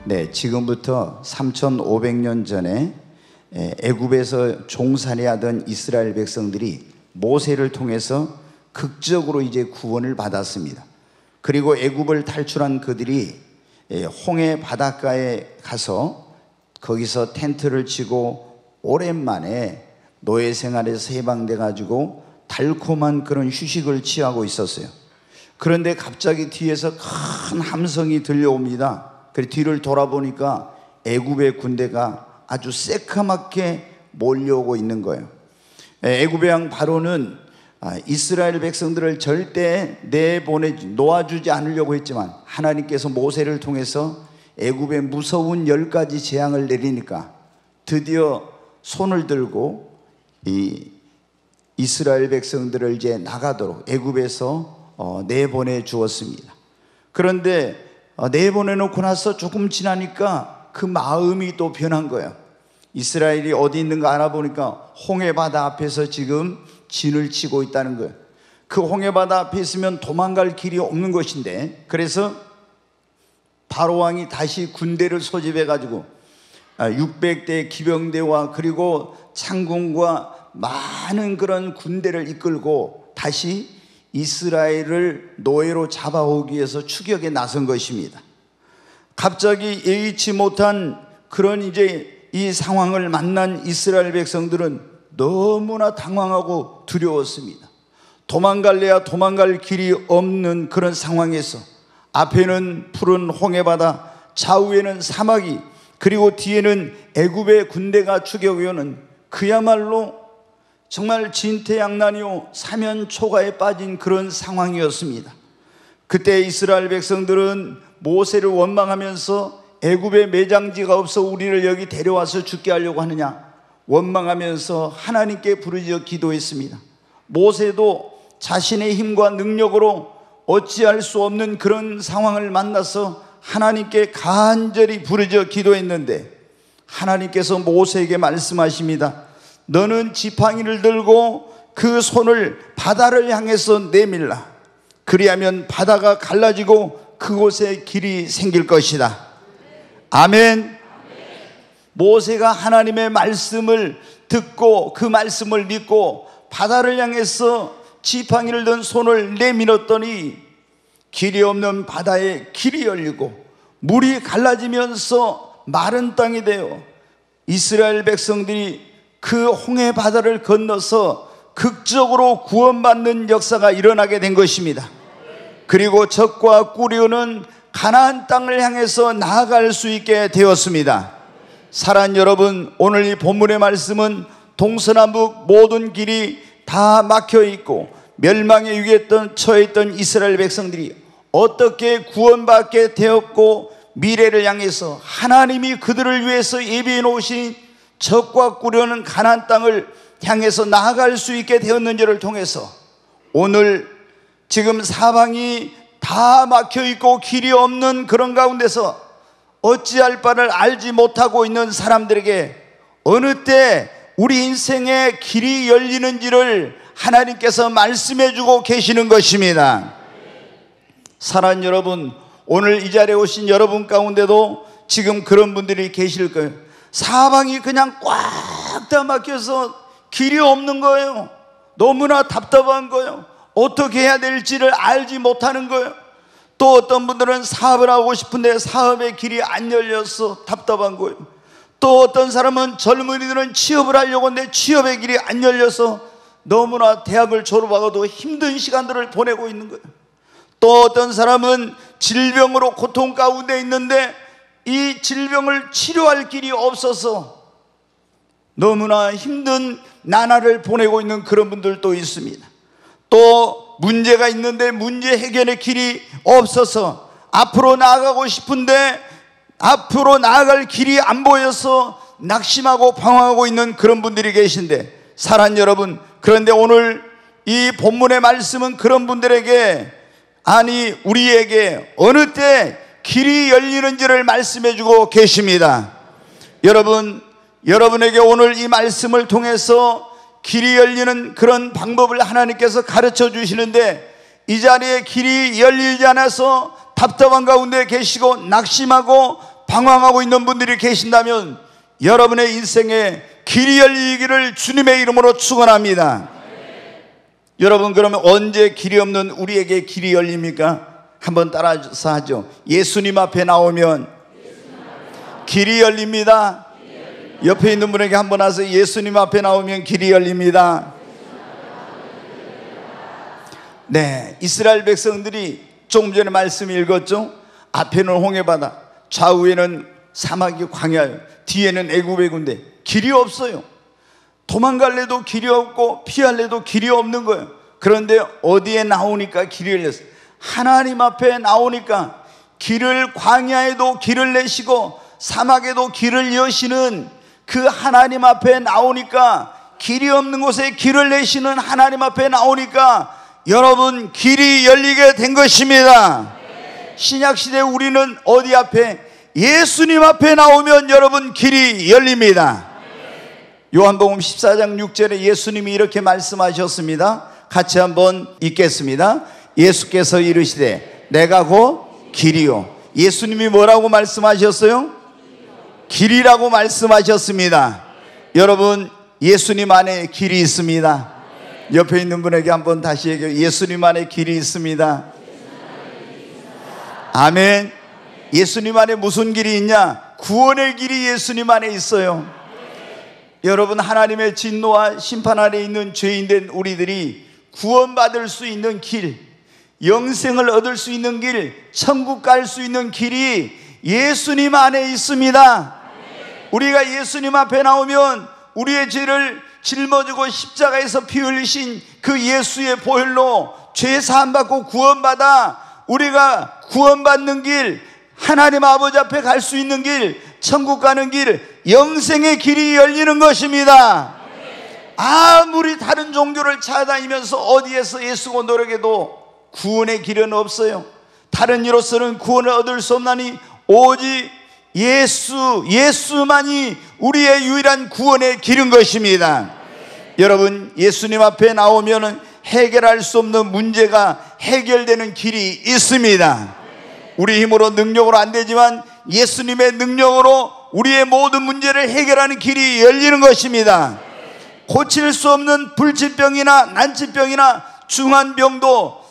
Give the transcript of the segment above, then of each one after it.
네, 지금부터 3,500년 전에 애굽에서 종살이하던 이스라엘 백성들이 모세를 통해서 극적으로 이제 구원을 받았습니다. 그리고 애굽을 탈출한 그들이 홍해 바닷가에 가서 거기서 텐트를 치고 오랜만에 노예 생활에서 해방돼 가지고 달콤한 그런 휴식을 취하고 있었어요. 그런데 갑자기 뒤에서 큰 함성이 들려옵니다. 그래서 뒤를 돌아보니까 애굽의 군대가 아주 새카맣게 몰려오고 있는 거예요. 애굽의 왕 바로는 이스라엘 백성들을 절대 놓아주지 않으려고 했지만 하나님께서 모세를 통해서 애굽의 무서운 10가지 재앙을 내리니까 드디어 손을 들고 이 이스라엘 백성들을 이제 나가도록 애굽에서 내보내 주었습니다. 그런데 내보내놓고 나서 조금 지나니까 그 마음이 또 변한 거예요. 이스라엘이 어디 있는가 알아보니까 홍해 바다 앞에서 지금 진을 치고 있다는 거예요. 그 홍해 바다 앞에 있으면 도망갈 길이 없는 것인데, 그래서 바로 왕이 다시 군대를 소집해 가지고 600대 기병대와 그리고 창군과 많은 그런 군대를 이끌고 다시 이스라엘을 노예로 잡아오기 위해서 추격에 나선 것입니다. 갑자기 예의치 못한 그런 이제 이 상황을 만난 이스라엘 백성들은 너무나 당황하고 두려웠습니다. 도망갈래야 도망갈 길이 없는 그런 상황에서 앞에는 푸른 홍해바다, 좌우에는 사막이, 그리고 뒤에는 애굽의 군대가 추격해 오는 그야말로 정말 진퇴양난이요 사면초가에 빠진 그런 상황이었습니다. 그때 이스라엘 백성들은 모세를 원망하면서 애굽에 매장지가 없어 우리를 여기 데려와서 죽게 하려고 하느냐 원망하면서 하나님께 부르짖어 기도했습니다. 모세도 자신의 힘과 능력으로 어찌할 수 없는 그런 상황을 만나서 하나님께 간절히 부르짖어 기도했는데 하나님께서 모세에게 말씀하십니다. 너는 지팡이를 들고 그 손을 바다를 향해서 내밀라. 그리하면 바다가 갈라지고 그곳에 길이 생길 것이다. 아멘. 모세가 하나님의 말씀을 듣고 그 말씀을 믿고 바다를 향해서 지팡이를 든 손을 내밀었더니 길이 없는 바다에 길이 열리고 물이 갈라지면서 마른 땅이 되어 이스라엘 백성들이 그 홍해 바다를 건너서 극적으로 구원받는 역사가 일어나게 된 것입니다. 그리고 적과 꾸려는 가나안 땅을 향해서 나아갈 수 있게 되었습니다. 사랑하는 여러분, 오늘 이 본문의 말씀은 동서남북 모든 길이 다 막혀 있고 멸망의 위기에 처해 있던 이스라엘 백성들이 어떻게 구원받게 되었고 미래를 향해서 하나님이 그들을 위해서 예비해 놓으신 적과 꾸려는 가나안 땅을 향해서 나아갈 수 있게 되었는지를 통해서 오늘 지금 사방이 다 막혀 있고 길이 없는 그런 가운데서 어찌할 바를 알지 못하고 있는 사람들에게 어느 때 우리 인생의 길이 열리는지를 하나님께서 말씀해 주고 계시는 것입니다. 사랑하는 여러분, 오늘 이 자리에 오신 여러분 가운데도 지금 그런 분들이 계실 거예요. 사방이 그냥 꽉 다 막혀서 길이 없는 거예요. 너무나 답답한 거예요. 어떻게 해야 될지를 알지 못하는 거예요. 또 어떤 분들은 사업을 하고 싶은데 사업의 길이 안 열려서 답답한 거예요. 또 어떤 사람은 젊은이들은 취업을 하려고 하는데 취업의 길이 안 열려서 너무나 대학을 졸업하고도 힘든 시간들을 보내고 있는 거예요. 또 어떤 사람은 질병으로 고통 가운데 있는데 이 질병을 치료할 길이 없어서 너무나 힘든 나날을 보내고 있는 그런 분들도 있습니다. 또 문제가 있는데 문제 해결의 길이 없어서 앞으로 나아가고 싶은데 앞으로 나아갈 길이 안 보여서 낙심하고 방황하고 있는 그런 분들이 계신데, 사랑하는 여러분, 그런데 오늘 이 본문의 말씀은 그런 분들에게, 아니 우리에게 어느 때 길이 열리는지를 말씀해 주고 계십니다. 여러분에게 오늘 이 말씀을 통해서 길이 열리는 그런 방법을 하나님께서 가르쳐 주시는데, 이 자리에 길이 열리지 않아서 답답한 가운데 계시고 낙심하고 방황하고 있는 분들이 계신다면 여러분의 인생에 길이 열리기를 주님의 이름으로 축원합니다. 여러분, 그러면 언제 길이 없는 우리에게 길이 열립니까? 한번 따라서 하죠. 예수님 앞에 나오면 길이 열립니다. 옆에 있는 분에게 한번 하세요. 예수님 앞에 나오면 길이 열립니다. 네, 이스라엘 백성들이 조금 전에 말씀 읽었죠. 앞에는 홍해바다, 좌우에는 사막이 광야예요. 뒤에는 애굽의 군대. 길이 없어요. 도망갈래도 길이 없고 피할래도 길이 없는 거예요. 그런데 어디에 나오니까 길이 열렸어요? 하나님 앞에 나오니까 길을, 광야에도 길을 내시고 사막에도 길을 여시는 그 하나님 앞에 나오니까, 길이 없는 곳에 길을 내시는 하나님 앞에 나오니까 여러분, 길이 열리게 된 것입니다. 신약시대 우리는 어디 앞에? 예수님 앞에 나오면 여러분, 길이 열립니다. 요한복음 14장 6절에 예수님이 이렇게 말씀하셨습니다. 같이 한번 읽겠습니다. 예수께서 이르시되 내가 곧 길이요. 예수님이 뭐라고 말씀하셨어요? 길이라고 말씀하셨습니다. 여러분, 예수님 안에 길이 있습니다. 옆에 있는 분에게 한번 다시 얘기해요. 예수님 안에 길이 있습니다. 아멘. 예수님 안에 무슨 길이 있냐? 구원의 길이 예수님 안에 있어요. 여러분, 하나님의 진노와 심판 아래 있는 죄인된 우리들이 구원받을 수 있는 길, 영생을 얻을 수 있는 길, 천국 갈 수 있는 길이 예수님 안에 있습니다. 우리가 예수님 앞에 나오면 우리의 죄를 짊어지고 십자가에서 피 흘리신 그 예수의 보혈로 죄 사함 받고 구원받아 우리가 구원받는 길, 하나님 아버지 앞에 갈 수 있는 길, 천국 가는 길, 영생의 길이 열리는 것입니다. 아무리 다른 종교를 찾아다니면서 어디에서 예수고 노력해도 구원의 길은 없어요. 다른 이로서는 구원을 얻을 수 없나니 오직 예수만이 우리의 유일한 구원의 길인 것입니다. 여러분, 예수님 앞에 나오면 해결할 수 없는 문제가 해결되는 길이 있습니다. 우리 힘으로 능력으로 안 되지만 예수님의 능력으로 우리의 모든 문제를 해결하는 길이 열리는 것입니다. 고칠 수 없는 불치병이나 난치병이나 중한 병도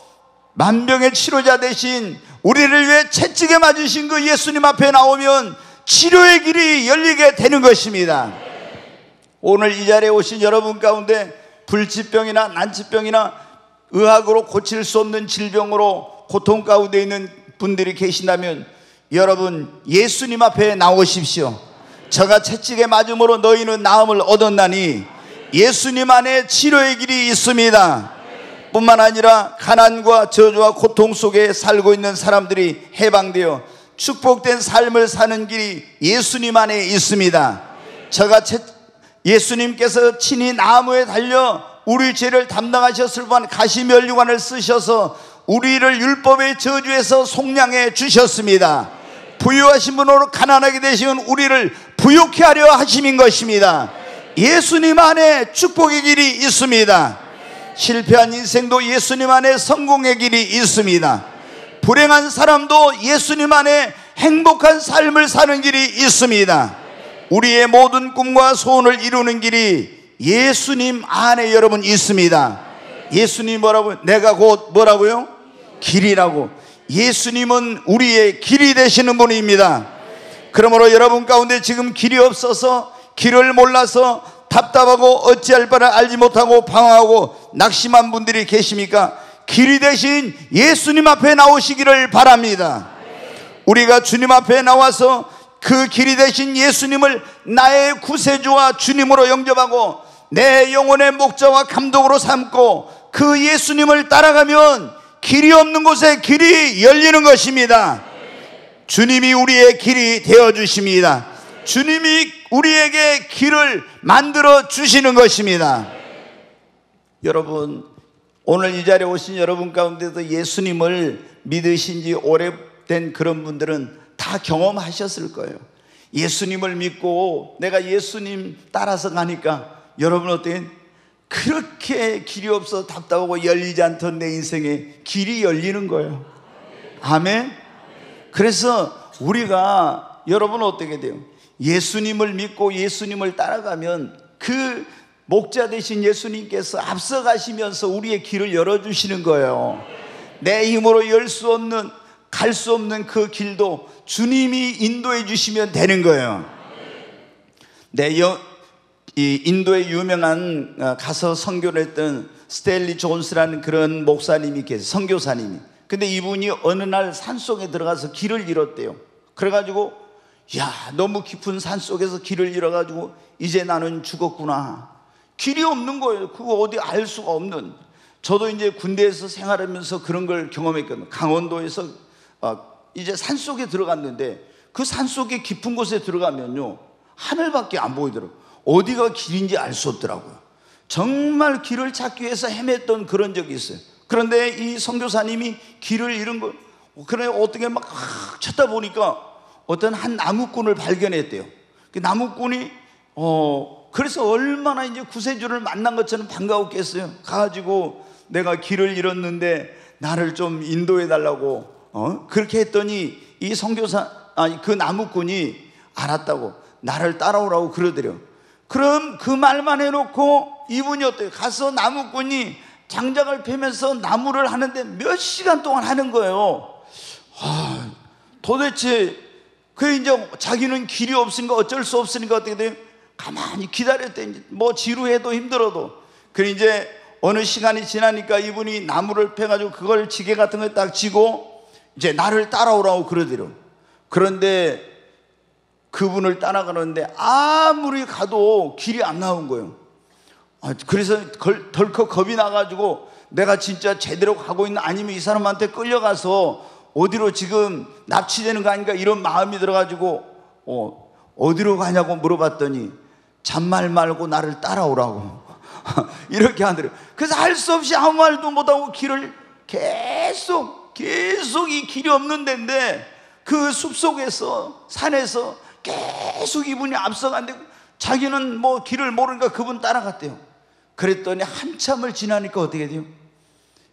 만병의 치료자 대신 우리를 위해 채찍에 맞으신 그 예수님 앞에 나오면 치료의 길이 열리게 되는 것입니다. 오늘 이 자리에 오신 여러분 가운데 불치병이나 난치병이나 의학으로 고칠 수 없는 질병으로 고통 가운데 있는 분들이 계신다면 여러분, 예수님 앞에 나오십시오. 저가 채찍에 맞음으로 너희는 나음을 얻었나니 예수님 안에 치료의 길이 있습니다. 뿐만 아니라 가난과 저주와 고통 속에 살고 있는 사람들이 해방되어 축복된 삶을 사는 길이 예수님 안에 있습니다. 저가 예수님께서 친히 나무에 달려 우리 죄를 담당하셨을 뿐 가시면류관을 쓰셔서 우리를 율법의 저주에서 속량해 주셨습니다. 부유하신 분으로 가난하게 되시면 우리를 부유케 하려 하심인 것입니다. 예수님 안에 축복의 길이 있습니다. 실패한 인생도 예수님 안에 성공의 길이 있습니다. 불행한 사람도 예수님 안에 행복한 삶을 사는 길이 있습니다. 우리의 모든 꿈과 소원을 이루는 길이 예수님 안에 여러분 있습니다. 예수님 뭐라고요? 내가 곧 뭐라고요? 길이라고. 예수님은 우리의 길이 되시는 분입니다. 그러므로 여러분 가운데 지금 길이 없어서, 길을 몰라서 답답하고 어찌할 바를 알지 못하고 방황하고 낙심한 분들이 계십니까? 길이 되신 예수님 앞에 나오시기를 바랍니다. 우리가 주님 앞에 나와서 그 길이 되신 예수님을 나의 구세주와 주님으로 영접하고 내 영혼의 목자와 감독으로 삼고 그 예수님을 따라가면 길이 없는 곳에 길이 열리는 것입니다. 주님이 우리의 길이 되어주십니다. 주님이 우리에게 길을 만들어 주시는 것입니다. 여러분, 오늘 이 자리에 오신 여러분 가운데도 예수님을 믿으신 지 오래된 그런 분들은 다 경험하셨을 거예요. 예수님을 믿고 내가 예수님 따라서 가니까 여러분 어때요? 그렇게 길이 없어 답답하고 열리지 않던 내 인생에 길이 열리는 거예요. 아멘. 그래서 우리가 여러분 어떻게 돼요? 예수님을 믿고 예수님을 따라가면 그 목자 되신 예수님께서 앞서가시면서 우리의 길을 열어주시는 거예요. 내 힘으로 열 수 없는, 갈 수 없는 그 길도 주님이 인도해 주시면 되는 거예요. 이 인도에 유명한 가서 선교를 했던 스탠리 존스라는 그런 목사님이 계세요. 선교사님이. 근데 이분이 어느 날 산속에 들어가서 길을 잃었대요. 그래가지고 야, 너무 깊은 산속에서 길을 잃어가지고 이제 나는 죽었구나. 길이 없는 거예요. 그거 어디 알 수가 없는. 저도 이제 군대에서 생활하면서 그런 걸 경험했거든요. 강원도에서 이제 산속에 들어갔는데 그 산속에 깊은 곳에 들어가면요, 하늘밖에 안 보이더라고요. 어디가 길인지 알 수 없더라고요. 정말 길을 찾기 위해서 헤맸던 그런 적이 있어요. 그런데 이 선교사님이 길을 잃은 걸, 그래 어떻게 막 찾다 보니까 어떤 한 나무꾼을 발견했대요. 그 나무꾼이 그래서 얼마나 이제 구세주를 만난 것처럼 반가웠겠어요. 가가지고 내가 길을 잃었는데 나를 좀 인도해 달라고 그렇게 했더니 이 그 나무꾼이 알았다고 나를 따라오라고 그러더래요. 그럼 그 말만 해놓고 이분이 어때요? 가서 나무꾼이 장작을 패면서 나무를 하는데 몇 시간 동안 하는 거예요. 도대체 그 이제 자기는 길이 없으니까 어쩔 수 없으니까 어떻게 돼요? 가만히 기다렸대. 뭐 지루해도 힘들어도. 그래 이제 어느 시간이 지나니까 이분이 나무를 패가지고 그걸 지게 같은 걸 딱 쥐고 이제 나를 따라오라고 그러더래요. 그런데 그분을 따라가는데 아무리 가도 길이 안 나온 거예요. 그래서 덜컥 겁이 나가지고 내가 진짜 제대로 가고 있나, 아니면 이 사람한테 끌려가서 어디로 지금 납치되는 거 아닌가, 이런 마음이 들어가지고 어디로 가냐고 물어봤더니 잔말 말고 나를 따라오라고 이렇게 하더래요. 그래서 할 수 없이 아무 말도 못하고 길을 계속 이 길이 없는 데인데 그 숲속에서, 산에서 계속 이분이 앞서간데 자기는 뭐 길을 모르니까 그분 따라갔대요. 그랬더니 한참을 지나니까 어떻게 돼요?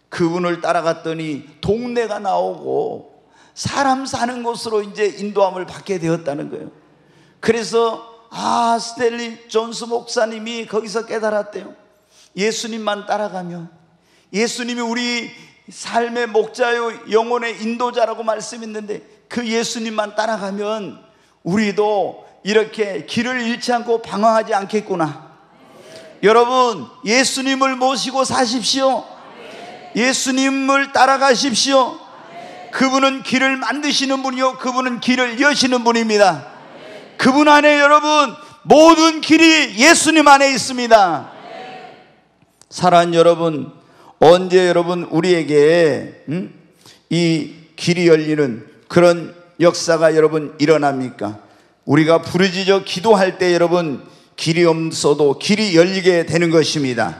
그분을 따라갔더니 동네가 나오고 사람 사는 곳으로 이제 인도함을 받게 되었다는 거예요. 그래서 스탠리 존스 목사님이 거기서 깨달았대요. 예수님만 따라가면, 예수님이 우리 삶의 목자요 영혼의 인도자라고 말씀했는데 그 예수님만 따라가면 우리도 이렇게 길을 잃지 않고 방황하지 않겠구나. 여러분, 예수님을 모시고 사십시오. 예수님을 따라가십시오. 그분은 길을 만드시는 분이요, 그분은 길을 여시는 분입니다. 그분 안에 여러분 모든 길이 예수님 안에 있습니다. 사랑하는 여러분, 언제 여러분 우리에게 이 길이 열리는 그런 역사가 여러분 일어납니까? 우리가 부르짖어 기도할 때 여러분 길이 없어도 길이 열리게 되는 것입니다.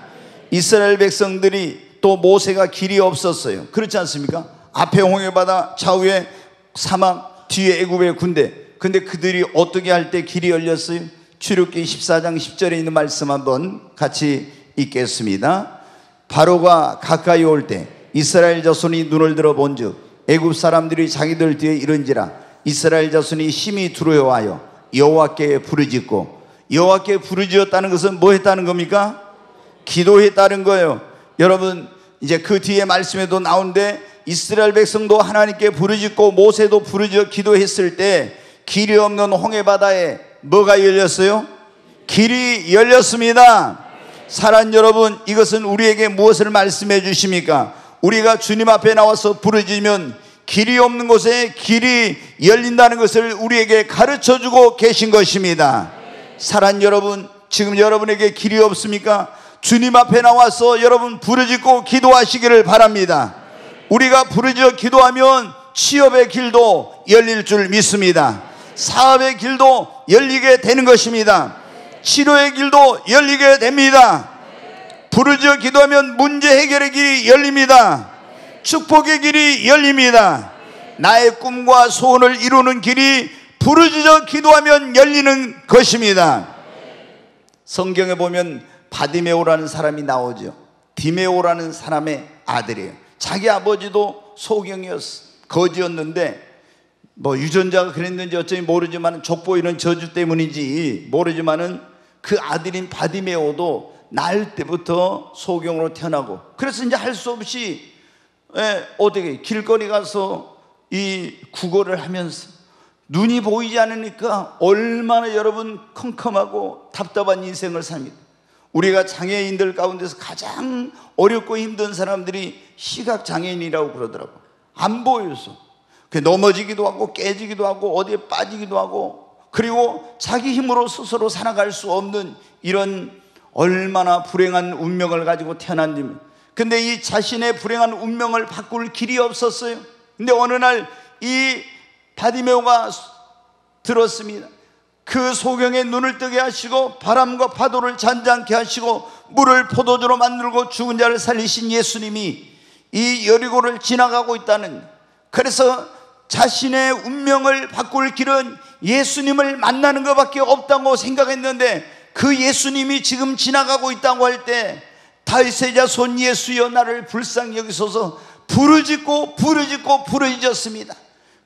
이스라엘 백성들이 또 모세가 길이 없었어요. 그렇지 않습니까? 앞에 홍해바다, 좌우에 사막, 뒤에 애굽의 군대. 근데 그들이 어떻게 할 때 길이 열렸어요? 출애굽기 14장 10절에 있는 말씀 한번 같이 읽겠습니다. 바로가 가까이 올 때 이스라엘 자손이 눈을 들어 본즉 애굽 사람들이 자기들 뒤에 이른지라 이스라엘 자손이 심히 두려워하여 여호와께 부르짖고, 여호와께 부르짖었다는 것은 뭐 했다는 겁니까? 기도했다는 거예요. 여러분, 이제 그 뒤에 말씀에도 나오는데 이스라엘 백성도 하나님께 부르짖고 모세도 부르짖어 기도했을 때 길이 없는 홍해바다에 뭐가 열렸어요? 길이 열렸습니다. 사랑하는 여러분, 이것은 우리에게 무엇을 말씀해 주십니까? 우리가 주님 앞에 나와서 부르짖으면 길이 없는 곳에 길이 열린다는 것을 우리에게 가르쳐 주고 계신 것입니다. 사랑하는 여러분, 지금 여러분에게 길이 없습니까? 주님 앞에 나와서 여러분 부르짖고 기도하시기를 바랍니다. 우리가 부르짖어 기도하면 취업의 길도 열릴 줄 믿습니다. 사업의 길도 열리게 되는 것입니다. 치료의 길도 열리게 됩니다. 부르짖어 기도하면 문제 해결의 길이 열립니다. 축복의 길이 열립니다. 나의 꿈과 소원을 이루는 길이 부르짖어 기도하면 열리는 것입니다. 성경에 보면 바디메오라는 사람이 나오죠. 디메오라는 사람의 아들이에요. 자기 아버지도 소경이었어, 거지였는데 뭐 유전자가 그랬는지 어쩌니 모르지만 족보이는 저주 때문인지 모르지만은 그 아들인 바디메오도 날 때부터 소경으로 태어나고, 그래서 이제 할 수 없이 어떻게 길거리 가서 이 구걸을 하면서 눈이 보이지 않으니까 얼마나 여러분 컴컴하고 답답한 인생을 삽니다. 우리가 장애인들 가운데서 가장 어렵고 힘든 사람들이 시각장애인이라고 그러더라고요. 안 보여서 넘어지기도 하고 깨지기도 하고 어디에 빠지기도 하고, 그리고 자기 힘으로 스스로 살아갈 수 없는 이런 얼마나 불행한 운명을 가지고 태어났는지. 근데 이 자신의 불행한 운명을 바꿀 길이 없었어요. 근데 어느 날 이 바디메오가 들었습니다. 그 소경의 눈을 뜨게 하시고 바람과 파도를 잔잔케 하시고 물을 포도주로 만들고 죽은 자를 살리신 예수님이 이 여리고를 지나가고 있다는, 그래서 자신의 운명을 바꿀 길은 예수님을 만나는 것밖에 없다고 생각했는데, 그 예수님이 지금 지나가고 있다고 할 때 다윗의 자손 예수여 나를 불쌍히 여기소서 부르짖고 부르짖었습니다.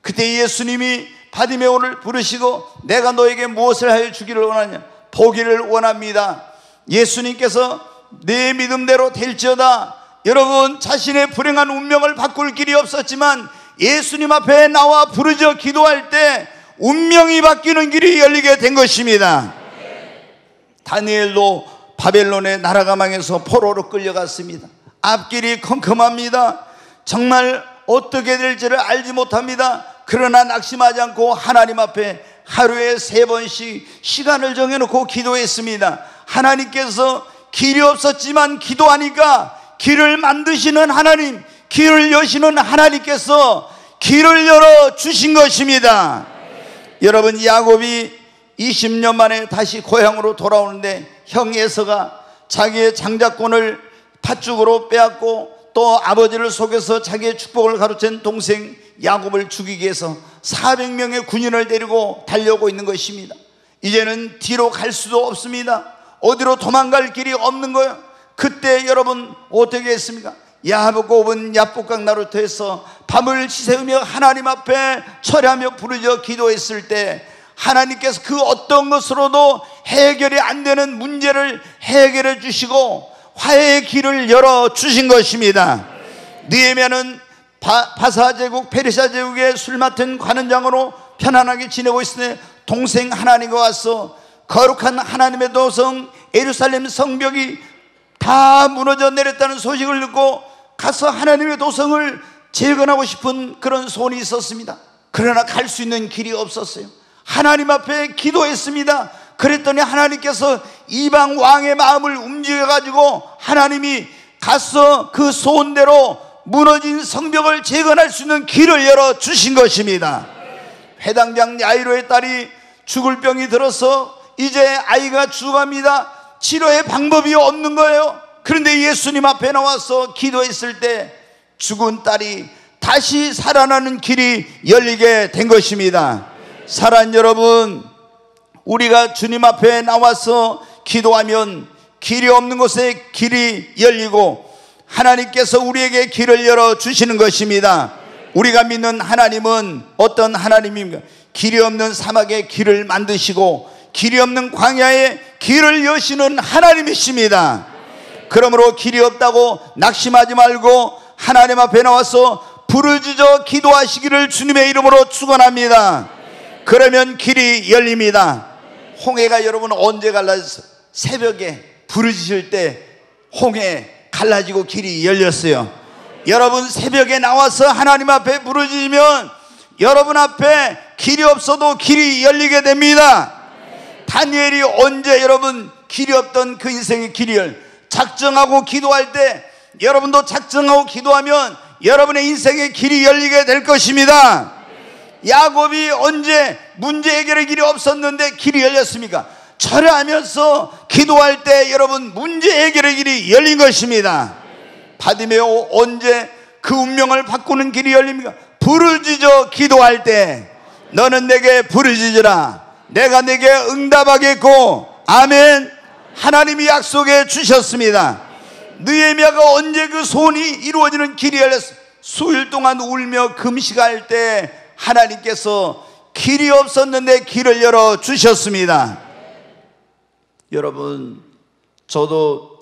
그때 예수님이 바디메오를 부르시고 내가 너에게 무엇을 하여 주기를 원하냐? 보기를 원합니다. 예수님께서 내 믿음대로 될지어다. 여러분, 자신의 불행한 운명을 바꿀 길이 없었지만 예수님 앞에 나와 부르짖어 기도할 때 운명이 바뀌는 길이 열리게 된 것입니다. 다니엘도 바벨론의 나라가 망해서 포로로 끌려갔습니다. 앞길이 컴컴합니다. 정말 어떻게 될지를 알지 못합니다. 그러나 낙심하지 않고 하나님 앞에 하루에 3번씩 시간을 정해놓고 기도했습니다. 하나님께서 길이 없었지만 기도하니까 길을 만드시는 하나님, 길을 여시는 하나님께서 길을 열어 주신 것입니다. 여러분, 야곱이 20년 만에 다시 고향으로 돌아오는데 형 에서가 자기의 장자권을 팥죽으로 빼앗고 또 아버지를 속여서 자기의 축복을 가로챈 동생 야곱을 죽이기 위해서 400명의 군인을 데리고 달려오고 있는 것입니다. 이제는 뒤로 갈 수도 없습니다. 어디로 도망갈 길이 없는 거예요. 그때 여러분 어떻게 했습니까? 야곱은 야복강 나루터에서 밤을 지새우며 하나님 앞에 철회하며 부르짖어 기도했을 때 하나님께서 그 어떤 것으로도 해결이 안 되는 문제를 해결해 주시고 화해의 길을 열어 주신 것입니다. 느헤미야는 바사 제국 페르시아 제국의 술 맡은 관원장으로 편안하게 지내고 있으니 동생 하나님과 와서 거룩한 하나님의 도성 예루살렘 성벽이 다 무너져 내렸다는 소식을 듣고 가서 하나님의 도성을 재건하고 싶은 그런 소원이 있었습니다. 그러나 갈 수 있는 길이 없었어요. 하나님 앞에 기도했습니다. 그랬더니 하나님께서 이방 왕의 마음을 움직여 가지고 하나님이 가서 그 소원대로 무너진 성벽을 재건할 수 있는 길을 열어 주신 것입니다. 회당장 야이로의 딸이 죽을 병이 들어서 이제 아이가 죽어갑니다. 치료의 방법이 없는 거예요. 그런데 예수님 앞에 나와서 기도했을 때 죽은 딸이 다시 살아나는 길이 열리게 된 것입니다. 사랑하는 여러분, 우리가 주님 앞에 나와서 기도하면 길이 없는 곳에 길이 열리고 하나님께서 우리에게 길을 열어 주시는 것입니다. 우리가 믿는 하나님은 어떤 하나님입니까? 길이 없는 사막에 길을 만드시고 길이 없는 광야에 길을 여시는 하나님이십니다. 그러므로 길이 없다고 낙심하지 말고 하나님 앞에 나와서 부르짖어 기도하시기를 주님의 이름으로 축원합니다. 그러면 길이 열립니다. 홍해가 여러분 언제 갈라졌어요? 새벽에 부르짖을 때 홍해 갈라지고 길이 열렸어요. 여러분 새벽에 나와서 하나님 앞에 부르짖으면 여러분 앞에 길이 없어도 길이 열리게 됩니다. 다니엘이 언제 여러분 길이 없던 그 인생의 길이 작정하고 기도할 때 여러분도 작정하고 기도하면 여러분의 인생의 길이 열리게 될 것입니다. 야곱이 언제 문제 해결의 길이 없었는데 길이 열렸습니까? 철회하면서 기도할 때 여러분 문제 해결의 길이 열린 것입니다. 바디메오 언제 그 운명을 바꾸는 길이 열립니까? 부르짖어 기도할 때 너는 내게 부르짖으라 내가 내게 응답하겠고 아멘. 하나님이 약속해 주셨습니다. 느헤미야가 언제 그 소원이 이루어지는 길이 열렸어? 수일 동안 울며 금식할 때 하나님께서 길이 없었는데 길을 열어 주셨습니다. 여러분, 저도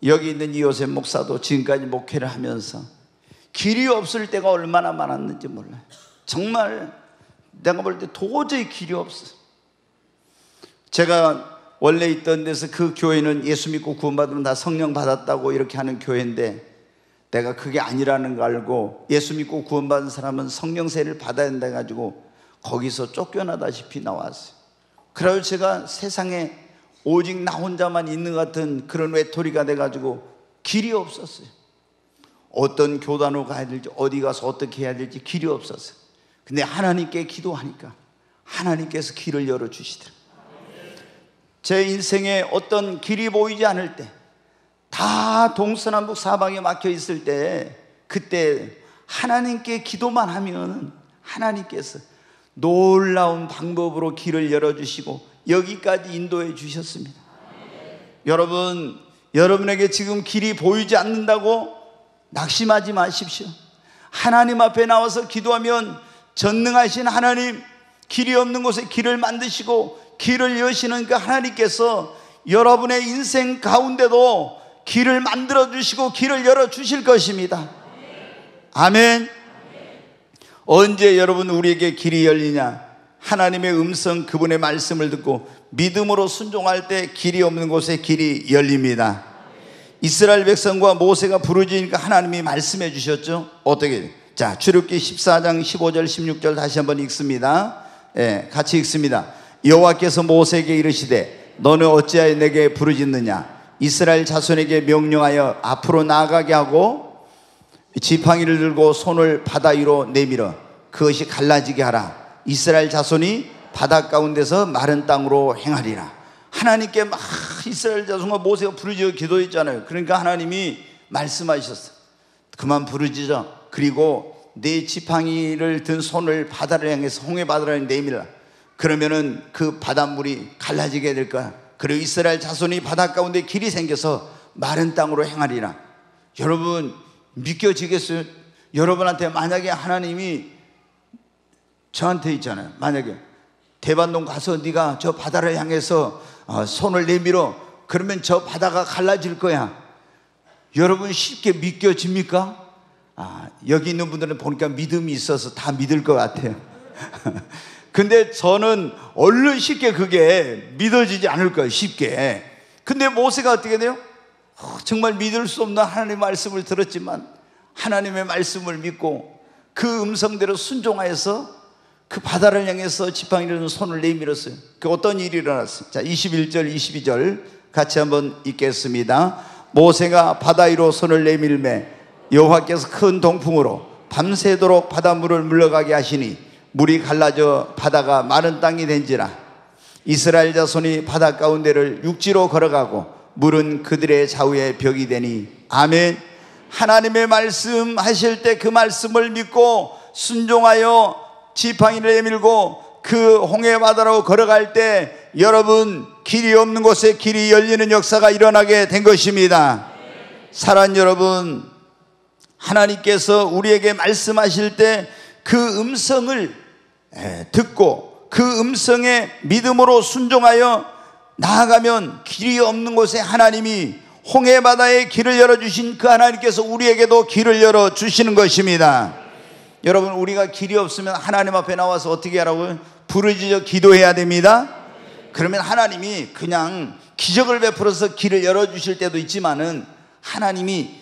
여기 있는 이요셉 목사도 지금까지 목회를 하면서 길이 없을 때가 얼마나 많았는지 몰라요. 정말 내가 볼 때 도저히 길이 없어요. 제가 원래 있던 데서 그 교회는 예수 믿고 구원받으면 다 성령 받았다고 이렇게 하는 교회인데, 내가 그게 아니라는 걸 알고 예수 믿고 구원받은 사람은 성령세를 받아야 된다 해가지고 거기서 쫓겨나다시피 나왔어요. 그래서 제가 세상에 오직 나 혼자만 있는 것 같은 그런 외톨이가 돼가지고 길이 없었어요. 어떤 교단으로 가야 될지, 어디 가서 어떻게 해야 될지 길이 없었어요. 근데 하나님께 기도하니까 하나님께서 길을 열어주시더라고요. 제 인생에 어떤 길이 보이지 않을 때, 다 동서남북 사방에 막혀 있을 때, 그때 하나님께 기도만 하면 하나님께서 놀라운 방법으로 길을 열어주시고 여기까지 인도해 주셨습니다. 여러분, 여러분에게 지금 길이 보이지 않는다고 낙심하지 마십시오. 하나님 앞에 나와서 기도하면 전능하신 하나님, 길이 없는 곳에 길을 만드시고 길을 여시는 그 하나님께서 여러분의 인생 가운데도 길을 만들어 주시고 길을 열어 주실 것입니다. 아멘. 언제 여러분 우리에게 길이 열리냐? 하나님의 음성, 그분의 말씀을 듣고 믿음으로 순종할 때 길이 없는 곳에 길이 열립니다. 이스라엘 백성과 모세가 부르짖으니까 하나님이 말씀해 주셨죠. 어떻게? 자, 출애굽기 14장 15절 16절 다시 한번 읽습니다. 같이 읽습니다. 여호와께서 모세에게 이르시되 너는 어찌하여 내게 부르짖느냐? 이스라엘 자손에게 명령하여 앞으로 나아가게 하고 지팡이를 들고 손을 바다 위로 내밀어 그것이 갈라지게 하라. 이스라엘 자손이 바다 가운데서 마른 땅으로 행하리라. 하나님께 막 이스라엘 자손과 모세가 부르짖어 기도했잖아요. 그러니까 하나님이 말씀하셨어요. 그만 부르짖어. 그리고 네 지팡이를 든 손을 바다를 향해서 홍해 바다를 내밀라. 그러면은 그 바닷물이 갈라지게 될 거야. 그리고 이스라엘 자손이 바다 가운데 길이 생겨서 마른 땅으로 행하리라. 여러분, 믿겨지겠어요? 여러분한테 만약에 하나님이 저한테 있잖아요. 만약에 대반동 가서 네가 저 바다를 향해서 손을 내밀어. 그러면 저 바다가 갈라질 거야. 여러분 쉽게 믿겨집니까? 여기 있는 분들은 보니까 믿음이 있어서 다 믿을 것 같아요. 근데 저는 얼른 쉽게 그게 믿어지지 않을 거예요. 쉽게. 근데 모세가 어떻게 돼요? 정말 믿을 수 없는 하나님의 말씀을 들었지만 하나님의 말씀을 믿고 그 음성대로 순종하여서 그 바다를 향해서 지팡이를 손을 내밀었어요. 그 어떤 일이 일어났어요? 자, 21절 22절 같이 한번 읽겠습니다. 모세가 바다 위로 손을 내밀매 여호와께서 큰 동풍으로 밤새도록 바닷물을 물러가게 하시니 물이 갈라져 바다가 마른 땅이 된지라. 이스라엘 자손이 바다 가운데를 육지로 걸어가고 물은 그들의 좌우에 벽이 되니. 아멘. 하나님의 말씀 하실 때 그 말씀을 믿고 순종하여 지팡이를 내밀고 그 홍해 바다로 걸어갈 때 여러분 길이 없는 곳에 길이 열리는 역사가 일어나게 된 것입니다. 사랑하는 여러분, 하나님께서 우리에게 말씀하실 때 그 음성을 듣고 그 음성에 믿음으로 순종하여 나아가면 길이 없는 곳에 하나님이 홍해 바다에 길을 열어주신 그 하나님께서 우리에게도 길을 열어주시는 것입니다. 여러분, 우리가 길이 없으면 하나님 앞에 나와서 어떻게 하라고요? 부르짖어 기도해야 됩니다. 그러면 하나님이 그냥 기적을 베풀어서 길을 열어주실 때도 있지만은 하나님이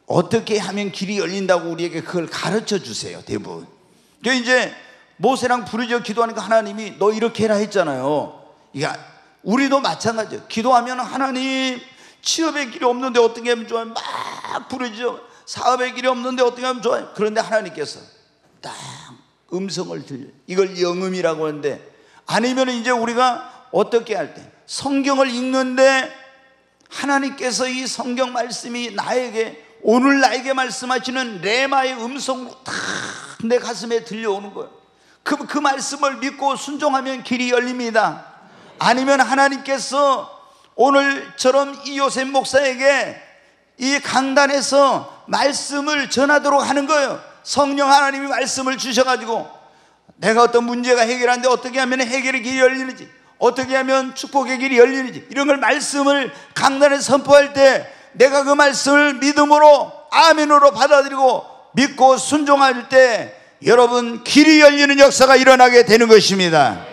어떻게 하면 길이 열린다고 우리에게 그걸 가르쳐 주세요. 대부분. 그러니까 이제 모세랑 부르짖어 기도하니까 하나님이 너 이렇게 해라 했잖아요. 그러니까 우리도 마찬가지예요. 기도하면 하나님 취업의 길이 없는데 어떻게 하면 좋아요? 막 부르짖어. 사업의 길이 없는데 어떻게 하면 좋아요? 그런데 하나님께서 딱 음성을 들려. 이걸 영음이라고 하는데, 아니면 이제 우리가 어떻게 할 때 성경을 읽는데 하나님께서 이 성경 말씀이 나에게 오늘 나에게 말씀하시는 레마의 음성으로 딱 내 가슴에 들려오는 거예요. 그 말씀을 믿고 순종하면 길이 열립니다. 아니면 하나님께서 오늘처럼 이 요셉 목사에게 이 강단에서 말씀을 전하도록 하는 거예요. 성령 하나님이 말씀을 주셔가지고 내가 어떤 문제가 해결하는데 어떻게 하면 해결의 길이 열리는지, 어떻게 하면 축복의 길이 열리는지, 이런 걸 말씀을 강단에 선포할 때 내가 그 말씀을 믿음으로 아멘으로 받아들이고 믿고 순종할 때 여러분 길이 열리는 역사가 일어나게 되는 것입니다.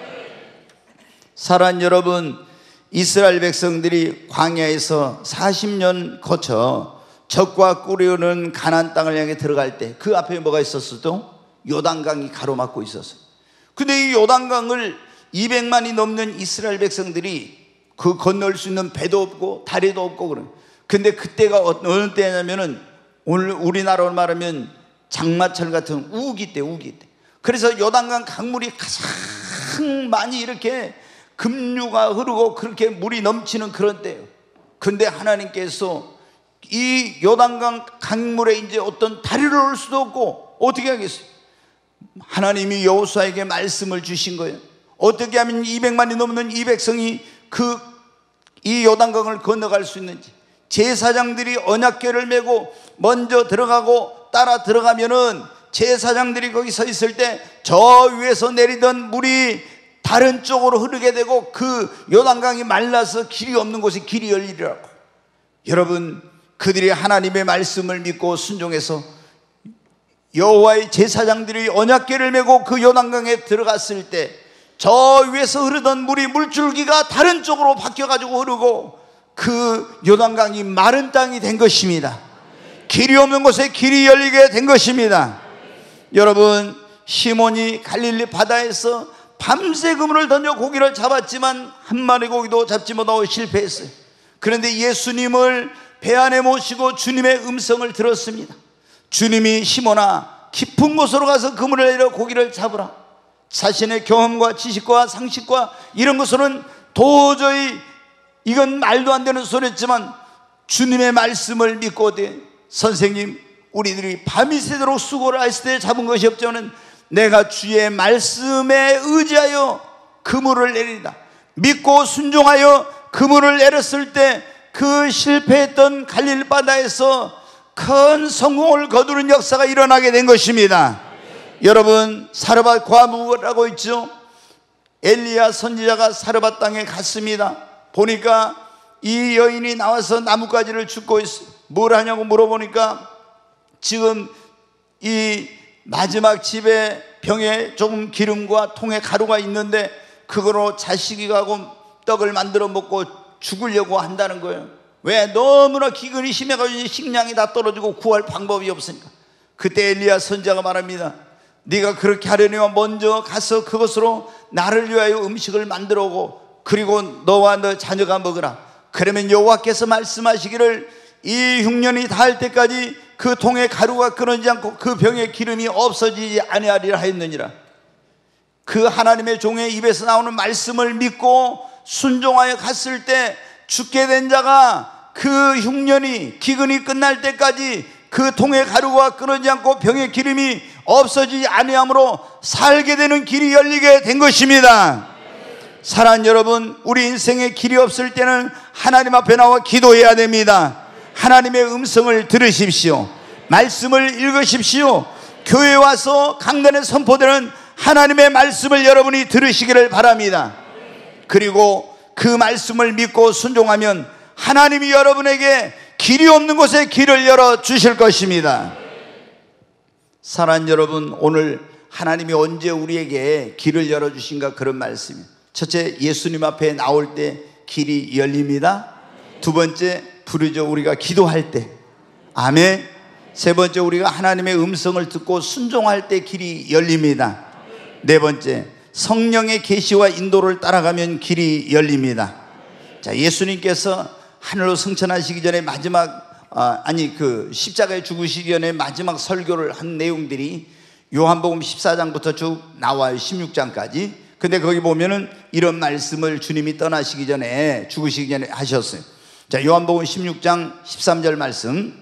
사랑하는 여러분, 이스라엘 백성들이 광야에서 40년 거쳐 적과 꿀이 가나안 땅을 향해 들어갈 때 그 앞에 뭐가 있었어도? 요단강이 가로막고 있었어요. 근데 이 요단강을 200만이 넘는 이스라엘 백성들이 그 건널 수 있는 배도 없고 다리도 없고 그래. 근데 그때가 어느 때냐면은 오늘 우리나라로 말하면 장마철 같은 우기 때. 그래서 요단강 강물이 가장 많이 이렇게 급류가 흐르고 그렇게 물이 넘치는 그런 때예요. 근데 하나님께서 이 요단강 강물에 이제 어떤 다리를 놓을 수도 없고 어떻게 하겠어요? 하나님이 여호수아에게 말씀을 주신 거예요. 어떻게 하면 200만이 넘는 이 백성이 이 요단강을 건너갈 수 있는지. 제사장들이 언약궤를 메고 먼저 들어가고 따라 들어가면은 제사장들이 거기 서 있을 때 저 위에서 내리던 물이 다른 쪽으로 흐르게 되고 그 요단강이 말라서 길이 없는 곳에 길이 열리리라고. 여러분, 그들이 하나님의 말씀을 믿고 순종해서 여호와의 제사장들이 언약궤를 메고 그 요단강에 들어갔을 때 저 위에서 흐르던 물이 물줄기가 다른 쪽으로 바뀌어가지고 흐르고 그 요단강이 마른 땅이 된 것입니다. 길이 없는 곳에 길이 열리게 된 것입니다. 여러분, 시몬이 갈릴리 바다에서 밤새 그물을 던져 고기를 잡았지만 한 마리 고기도 잡지 못하고 실패했어요. 그런데 예수님을 배 안에 모시고 주님의 음성을 들었습니다. 주님이 시몬아, 깊은 곳으로 가서 그물을 내려 고기를 잡으라. 자신의 경험과 지식과 상식과 이런 것으로는 도저히 이건 말도 안 되는 소리였지만 주님의 말씀을 믿고 선생님, 우리들이 밤이 새도록 수고를 했을 때 잡은 것이 없지만 내가 주의 말씀에 의지하여 그물을 내리다. 믿고 순종하여 그물을 내렸을 때 그 실패했던 갈릴리 바다에서 큰 성공을 거두는 역사가 일어나게 된 것입니다. 여러분, 사르밧 과부라고 있죠. 엘리야 선지자가 사르밧 땅에 갔습니다. 보니까 이 여인이 나와서 나뭇가지를 줍고 있어요. 뭘 하냐고 물어보니까 지금 이 마지막 집에 병에 조금 기름과 통에 가루가 있는데 그거로 자식이 가고 떡을 만들어 먹고 죽으려고 한다는 거예요. 왜? 너무나 기근이 심해가지고 식량이 다 떨어지고 구할 방법이 없으니까. 그때 엘리야 선지자가 말합니다. 네가 그렇게 하려면 먼저 가서 그것으로 나를 위하여 음식을 만들어 오고 그리고 너와 너 자녀가 먹으라. 그러면 여호와께서 말씀하시기를 이 흉년이 닿을 때까지 그 통에 가루가 끊어지지 않고 그 병에 기름이 없어지지 아니하리라 하였느니라. 그 하나님의 종의 입에서 나오는 말씀을 믿고 순종하여 갔을 때 죽게 된 자가 그 흉년이 기근이 끝날 때까지 그 통에 가루가 끊어지지 않고 병의 기름이 없어지지 아니하므로 살게 되는 길이 열리게 된 것입니다. 사랑하는 여러분, 우리 인생에 길이 없을 때는 하나님 앞에 나와 기도해야 됩니다. 하나님의 음성을 들으십시오. 말씀을 읽으십시오. 교회에 와서 강단에 선포되는 하나님의 말씀을 여러분이 들으시기를 바랍니다. 그리고 그 말씀을 믿고 순종하면 하나님이 여러분에게 길이 없는 곳에 길을 열어 주실 것입니다. 사랑하는 여러분, 오늘 하나님이 언제 우리에게 길을 열어 주신가 그런 말씀이에요. 첫째, 예수님 앞에 나올 때 길이 열립니다. 두 번째, 부르짖어 우리가 기도할 때. 아멘. 세 번째, 우리가 하나님의 음성을 듣고 순종할 때 길이 열립니다. 네 번째, 성령의 계시와 인도를 따라가면 길이 열립니다. 자, 예수님께서 하늘로 승천하시기 전에 마지막 그 십자가에 죽으시기 전에 마지막 설교를 한 내용들이 요한복음 14장부터 쭉 나와요. 16장까지. 근데 거기 보면은 이런 말씀을 주님이 떠나시기 전에 죽으시기 전에 하셨어요. 자, 요한복음 16장 13절 말씀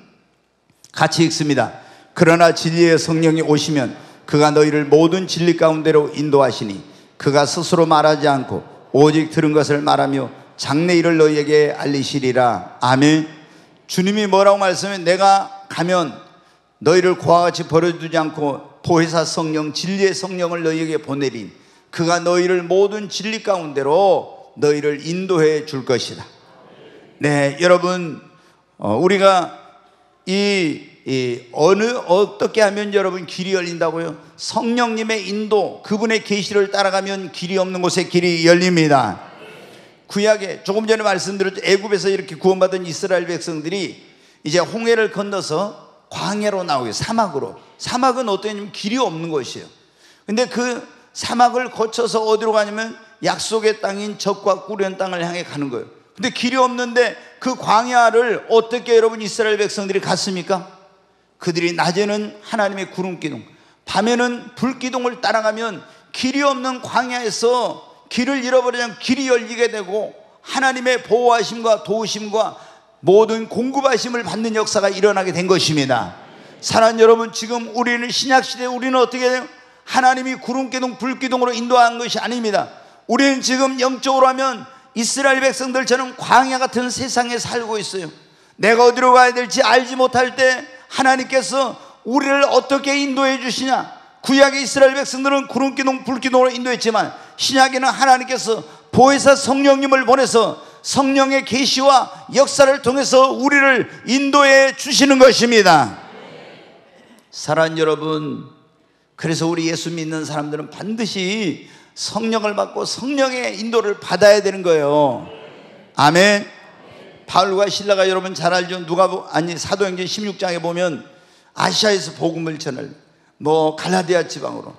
같이 읽습니다. 그러나 진리의 성령이 오시면 그가 너희를 모든 진리 가운데로 인도하시니 그가 스스로 말하지 않고 오직 들은 것을 말하며 장래 일을 너희에게 알리시리라. 아멘. 주님이 뭐라고 말씀해? 내가 가면 너희를 고와 같이 버려두지 않고 보혜사 성령, 진리의 성령을 너희에게 보내린 그가 너희를 모든 진리 가운데로 너희를 인도해 줄 것이다. 네, 여러분, 우리가 어떻게 하면 여러분 길이 열린다고요? 성령님의 인도, 그분의 계시를 따라가면 길이 없는 곳에 길이 열립니다. 구약에 조금 전에 말씀드렸죠. 애굽에서 이렇게 구원받은 이스라엘 백성들이 이제 홍해를 건너서 광야로 나오게, 사막으로. 사막은 어떠냐면 길이 없는 곳이에요. 근데 그 사막을 거쳐서 어디로 가냐면 약속의 땅인 적과 꾸려온 땅을 향해 가는 거예요. 근데 길이 없는데 그 광야를 어떻게 여러분 이스라엘 백성들이 갔습니까? 그들이 낮에는 하나님의 구름 기둥, 밤에는 불 기둥을 따라가면 길이 없는 광야에서 길을 잃어버리면 길이 열리게 되고 하나님의 보호하심과 도우심과 모든 공급하심을 받는 역사가 일어나게 된 것입니다. 사랑하는 여러분, 지금 우리는 신약시대에 우리는 어떻게 돼요? 하나님이 구름기둥 불기둥으로 인도한 것이 아닙니다. 우리는 지금 영적으로 하면 이스라엘 백성들처럼 광야 같은 세상에 살고 있어요. 내가 어디로 가야 될지 알지 못할 때 하나님께서 우리를 어떻게 인도해 주시냐. 구약의 이스라엘 백성들은 구름기둥 불기둥으로 인도했지만 신약에는 하나님께서 보혜사 성령님을 보내서 성령의 계시와 역사를 통해서 우리를 인도해 주시는 것입니다. 사랑하는 여러분, 그래서 우리 예수 믿는 사람들은 반드시 성령을 받고 성령의 인도를 받아야 되는 거예요. 아멘. 바울과 실라가 여러분 잘 알죠. 사도행전 16장에 보면 아시아에서 복음을 전할, 갈라디아 지방으로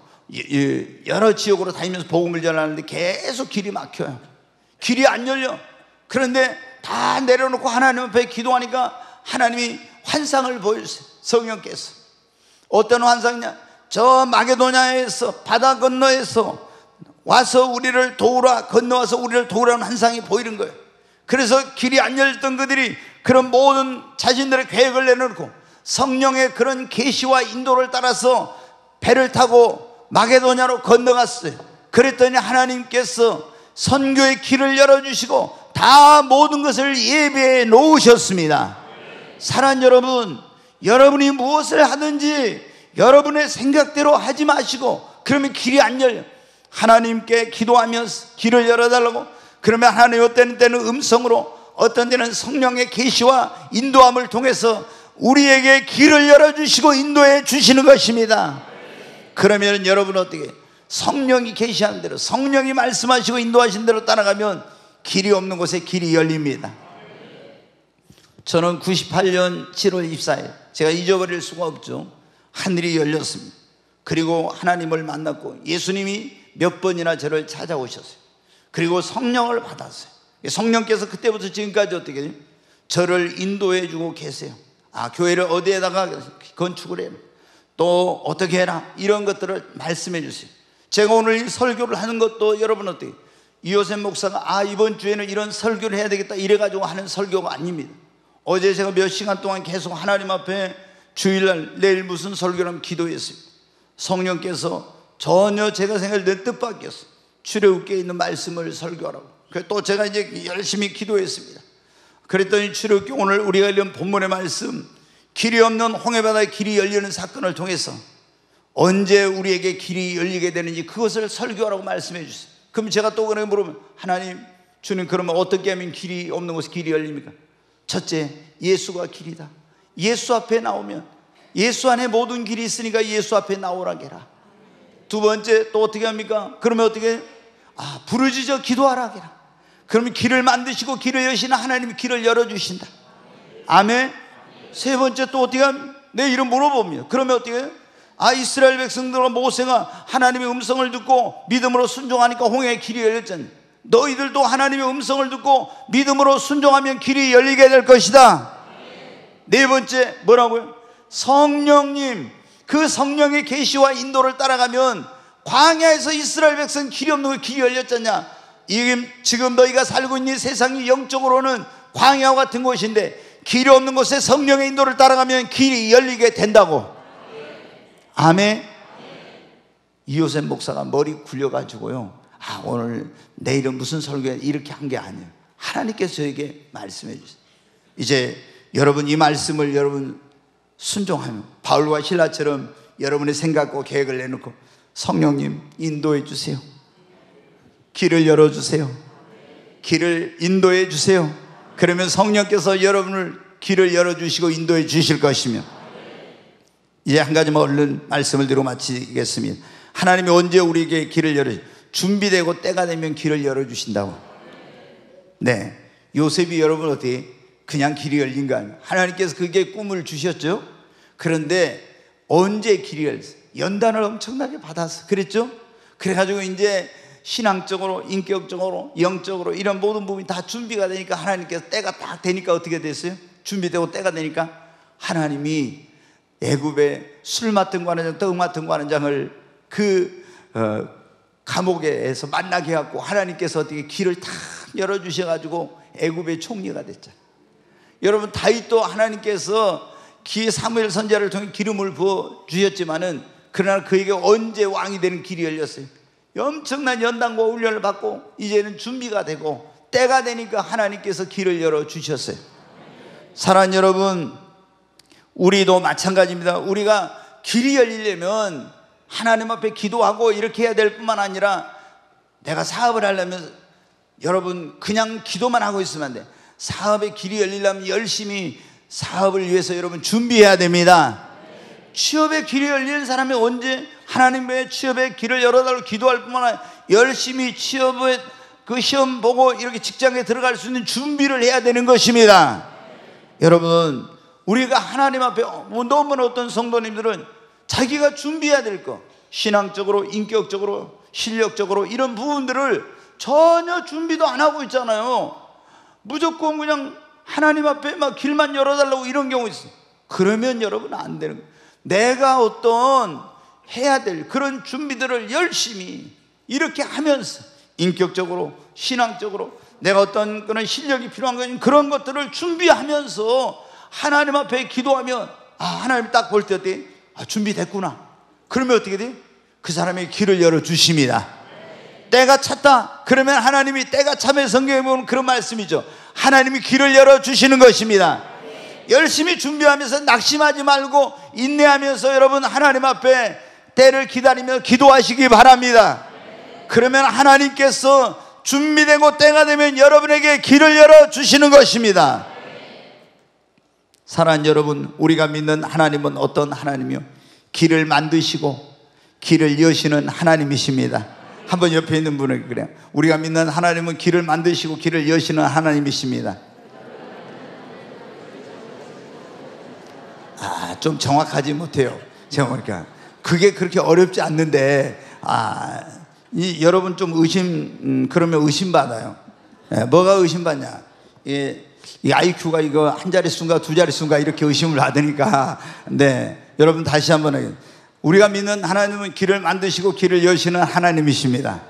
여러 지역으로 다니면서 복음을 전하는데 계속 길이 막혀요. 길이 안 열려. 그런데 다 내려놓고 하나님 앞에 기도하니까 하나님이 환상을 보여주세요. 성령께서. 어떤 환상이냐? 저 마게도냐에서, 바다 건너에서 와서 우리를 도우라, 건너와서 우리를 도우라는 환상이 보이는 거예요. 그래서 길이 안 열렸던 그들이 그런 모든 자신들의 계획을 내놓고 성령의 그런 계시와 인도를 따라서 배를 타고 마게도냐로 건너갔어요. 그랬더니 하나님께서 선교의 길을 열어주시고 다 모든 것을 예배해 놓으셨습니다. 사랑하는 여러분, 여러분이 무엇을 하든지 여러분의 생각대로 하지 마시고, 그러면 길이 안 열려. 하나님께 기도하면서 길을 열어달라고, 그러면 하나님 어떤 때는 음성으로, 어떤 때는 성령의 계시와 인도함을 통해서 우리에게 길을 열어주시고 인도해 주시는 것입니다. 그러면 여러분은 어떻게? 성령이 계시한 대로, 성령이 말씀하시고 인도하신 대로 따라가면 길이 없는 곳에 길이 열립니다. 저는 98년 7월 24일, 제가 잊어버릴 수가 없죠. 하늘이 열렸습니다. 그리고 하나님을 만났고 예수님이 몇 번이나 저를 찾아오셨어요. 그리고 성령을 받았어요. 성령께서 그때부터 지금까지 어떻게 해요? 저를 인도해 주고 계세요. 교회를 어디에다가 건축을 해라, 또 어떻게 해라, 이런 것들을 말씀해 주세요. 제가 오늘 이 설교를 하는 것도 여러분 어떻게, 이호셉 목사가 이번 주에는 이런 설교를 해야 되겠다 이래가지고 하는 설교가 아닙니다. 어제 제가 몇 시간 동안 계속 하나님 앞에 주일날 내일 무슨 설교를 하면 기도했습니다. 성령께서 전혀 제가 생각할 뜻 바뀌었어요. 출애굽기에 있는 말씀을 설교하라고. 그래서 또 제가 이제 열심히 기도했습니다. 그랬더니 출애굽기 오늘 우리가 읽은 본문의 말씀, 길이 없는 홍해바다에 길이 열리는 사건을 통해서 언제 우리에게 길이 열리게 되는지 그것을 설교하라고 말씀해 주세요. 그럼 제가 또 그렇게 물으면, 하나님, 주님, 그러면 어떻게 하면 길이 없는 곳에 길이 열립니까? 첫째, 예수가 길이다. 예수 앞에 나오면, 예수 안에 모든 길이 있으니까 예수 앞에 나오라 해라. 두 번째, 또 어떻게 합니까? 그러면 어떻게? 부르짖어 기도하라 해라. 그러면 길을 만드시고 길을 여시는 하나님이 길을 열어주신다. 아멘. 세 번째, 또 어떻게 하면? 내 이름 물어봅니다. 그러면 어떻게 해요? 이스라엘 백성들과 모세가 하나님의 음성을 듣고 믿음으로 순종하니까 홍해의 길이 열렸잖아요. 너희들도 하나님의 음성을 듣고 믿음으로 순종하면 길이 열리게 될 것이다. 네 번째, 뭐라고요? 성령님, 그 성령의 계시와 인도를 따라가면 광야에서 이스라엘 백성 길이 없는 거 길이 열렸잖냐. 지금 너희가 살고 있는 세상이 영적으로는 광야와 같은 곳인데 길이 없는 곳에 성령의 인도를 따라가면 길이 열리게 된다고. 아멘. 이호셉 목사가 머리 굴려가지고요, 오늘 내일은 무슨 설교야 이렇게 한 게 아니에요. 하나님께서 저에게 말씀해 주세요. 이제 여러분 이 말씀을 여러분 순종하면 바울과 실라처럼 여러분의 생각과 계획을 내놓고 성령님 인도해 주세요. 길을 열어주세요. 길을 인도해 주세요. 그러면 성령께서 여러분을 길을 열어주시고 인도해 주실 것이며, 이제 한 가지만 얼른 말씀을 드리고 마치겠습니다. 하나님이 언제 우리에게 길을 준비되고 때가 되면 길을 열어주신다고. 네, 요셉이 여러분 어떻게 그냥 길이 열린 거 아니에요? 하나님께서 그게 꿈을 주셨죠. 그런데 언제 길이 연단을 엄청나게 받았어. 그랬죠? 그래가지고 이제 신앙적으로, 인격적으로, 영적으로 이런 모든 부분이 다 준비가 되니까 하나님께서 때가 딱 되니까 어떻게 됐어요? 준비되고 때가 되니까 하나님이 애굽의 술 맡은 관원장, 떡 맡은 관원장을 감옥에서 만나게 해갖고 하나님께서 어떻게 길을 탁 열어주셔가지고 애굽의 총리가 됐잖아요. 여러분, 다윗도 하나님께서 사무엘 선지자를 통해 기름을 부어 주셨지만은, 그러나 그에게 언제 왕이 되는 길이 열렸어요? 엄청난 연단과 훈련을 받고 이제는 준비가 되고 때가 되니까 하나님께서 길을 열어 주셨어요. 사랑하는 여러분, 우리도 마찬가지입니다. 우리가 길이 열리려면 하나님 앞에 기도하고 이렇게 해야 될 뿐만 아니라, 내가 사업을 하려면 여러분 그냥 기도만 하고 있으면 안 돼. 사업의 길이 열리려면 열심히 사업을 위해서 여러분 준비해야 됩니다. 취업의 길이 열리는 사람이 언제 하나님의 취업의 길을 열어달라고 기도할 뿐만 아니라 열심히 취업의 그 시험 보고 이렇게 직장에 들어갈 수 있는 준비를 해야 되는 것입니다. 여러분, 우리가 하나님 앞에 너무나 어떤 성도님들은 자기가 준비해야 될 것, 신앙적으로, 인격적으로, 실력적으로 이런 부분들을 전혀 준비도 안 하고 있잖아요. 무조건 그냥 하나님 앞에 막 길만 열어달라고 이런 경우 있어요. 그러면 여러분 안 되는 거예요. 내가 어떤 해야 될 그런 준비들을 열심히 이렇게 하면서 인격적으로, 신앙적으로 내가 어떤 그런 실력이 필요한 그런 것들을 준비하면서 하나님 앞에 기도하면, 하나님 딱 볼 때 어때? 준비됐구나. 그러면 어떻게 돼요? 그 사람의 길을 열어주십니다. 때가 찼다. 그러면 하나님이 때가 차면 성경에 보면 그런 말씀이죠. 하나님이 길을 열어주시는 것입니다. 열심히 준비하면서 낙심하지 말고 인내하면서 여러분 하나님 앞에 때를 기다리며 기도하시기 바랍니다. 그러면 하나님께서 준비되고 때가 되면 여러분에게 길을 열어주시는 것입니다. 사랑하는 여러분, 우리가 믿는 하나님은 어떤 하나님이요? 길을 만드시고 길을 여시는 하나님이십니다. 한번 옆에 있는 분에게 그래요. 우리가 믿는 하나님은 길을 만드시고 길을 여시는 하나님이십니다. 좀 정확하지 못해요. 제가 보니까 그게 그렇게 어렵지 않는데, 여러분 좀 그러면 의심받아요. 뭐가 의심받냐? 이 IQ가 이거 한 자릿수인가 두 자릿수인가 이렇게 의심을 받으니까. 네, 여러분 다시 한번 하겠습니다. 우리가 믿는 하나님은 길을 만드시고 길을 여시는 하나님이십니다.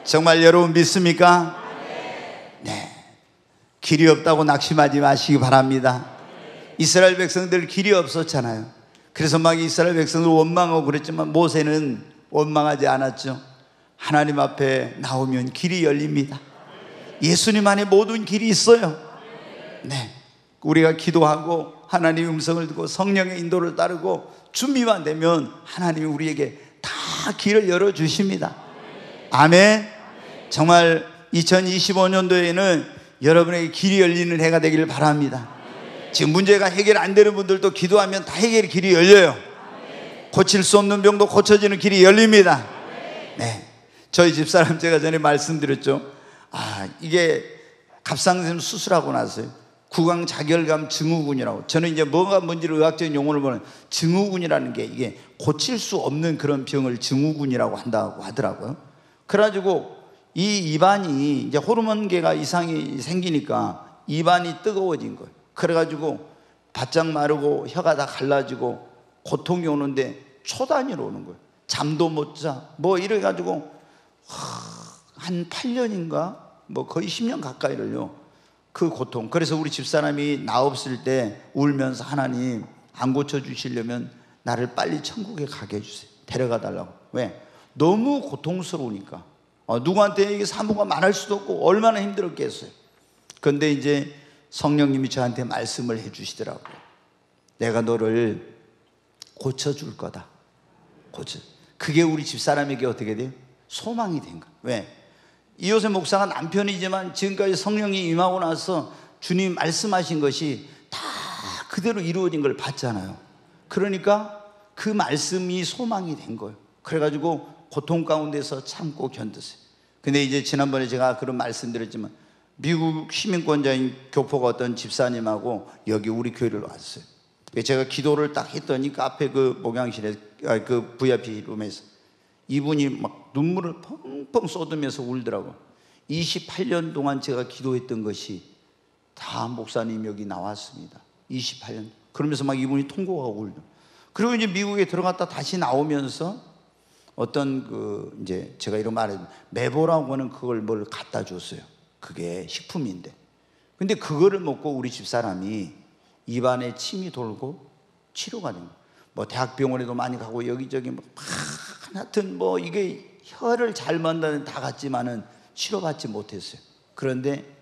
정말 여러분 믿습니까? 네. 길이 없다고 낙심하지 마시기 바랍니다. 이스라엘 백성들 길이 없었잖아요. 그래서 막 이스라엘 백성들 원망하고 그랬지만 모세는 원망하지 않았죠. 하나님 앞에 나오면 길이 열립니다. 예수님 안에 모든 길이 있어요. 네, 우리가 기도하고 하나님의 음성을 듣고 성령의 인도를 따르고 준비만 되면 하나님이 우리에게 다 길을 열어주십니다. 아멘. 정말 2025년도에는 여러분에게 길이 열리는 해가 되기를 바랍니다. 지금 문제가 해결 안 되는 분들도 기도하면 다 해결의 길이 열려요. 고칠 수 없는 병도 고쳐지는 길이 열립니다. 네, 저희 집사람 제가 전에 말씀드렸죠. 이게 갑상선 수술하고 나서요, 구강자결감 증후군이라고. 저는 이제 뭐가 뭔지를 의학적인 용어를 보면 증후군이라는 게 이게 고칠 수 없는 그런 병을 증후군이라고 한다고 하더라고요. 그래가지고 이 입안이 이제 호르몬계가 이상이 생기니까 입안이 뜨거워진 거예요. 그래가지고 바짝 마르고 혀가 다 갈라지고 고통이 오는데 초 단위로 오는 거예요. 잠도 못 자. 뭐 이래가지고 한 8년인가 뭐 거의 10년 가까이를요, 그 고통. 그래서 우리 집사람이 나 없을 때 울면서 하나님 안 고쳐주시려면 나를 빨리 천국에 가게 해주세요. 데려가 달라고. 왜? 너무 고통스러우니까. 누구한테 이게 사모가 말할 수도 없고 얼마나 힘들었겠어요. 그런데 이제 성령님이 저한테 말씀을 해주시더라고요. 내가 너를 고쳐줄 거다. 그게 우리 집사람에게 어떻게 돼요? 소망이 된 거예요. 왜? 이호세 목사가 남편이지만 지금까지 성령이 임하고 나서 주님 말씀하신 것이 다 그대로 이루어진 걸 봤잖아요. 그러니까 그 말씀이 소망이 된 거예요. 그래가지고 고통 가운데서 참고 견뎠어요. 근데 이제 지난번에 제가 그런 말씀드렸지만 미국 시민권자인 교포가 어떤 집사님하고 여기 우리 교회를 왔어요. 제가 기도를 딱 했더니 카페 그 목양실에 그 VIP 룸에서 이분이 막 눈물을 펑펑 쏟으면서 울더라고요. 28년 동안 제가 기도했던 것이 다 목사님 여기 나왔습니다. 28년. 그러면서 막 이분이 통곡하고 울더라고요. 그리고 이제 미국에 들어갔다 다시 나오면서 어떤 그 이제 제가 이런 말을 메보라고 하는 그걸 뭘 갖다 줬어요. 그게 식품인데. 근데 그거를 먹고 우리 집사람이 입안에 침이 돌고 치료가 된 거예요. 뭐 대학병원에도 많이 가고 여기저기 뭐 하여튼 뭐 이게 혀를 잘 만드는 다 갔지만은 치료받지 못했어요. 그런데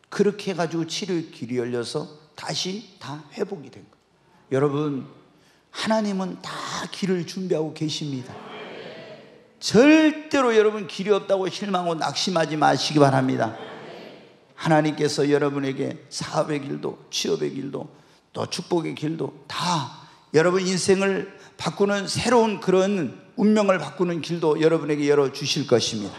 그렇게 해가지고 치료의 길이 열려서 다시 다 회복이 된 거예요. 여러분, 하나님은 다 길을 준비하고 계십니다. 절대로 여러분 길이 없다고 실망하고 낙심하지 마시기 바랍니다. 하나님께서 여러분에게 사업의 길도 취업의 길도 또 축복의 길도 다 여러분 인생을 바꾸는 새로운 그런 운명을 바꾸는 길도 여러분에게 열어주실 것입니다.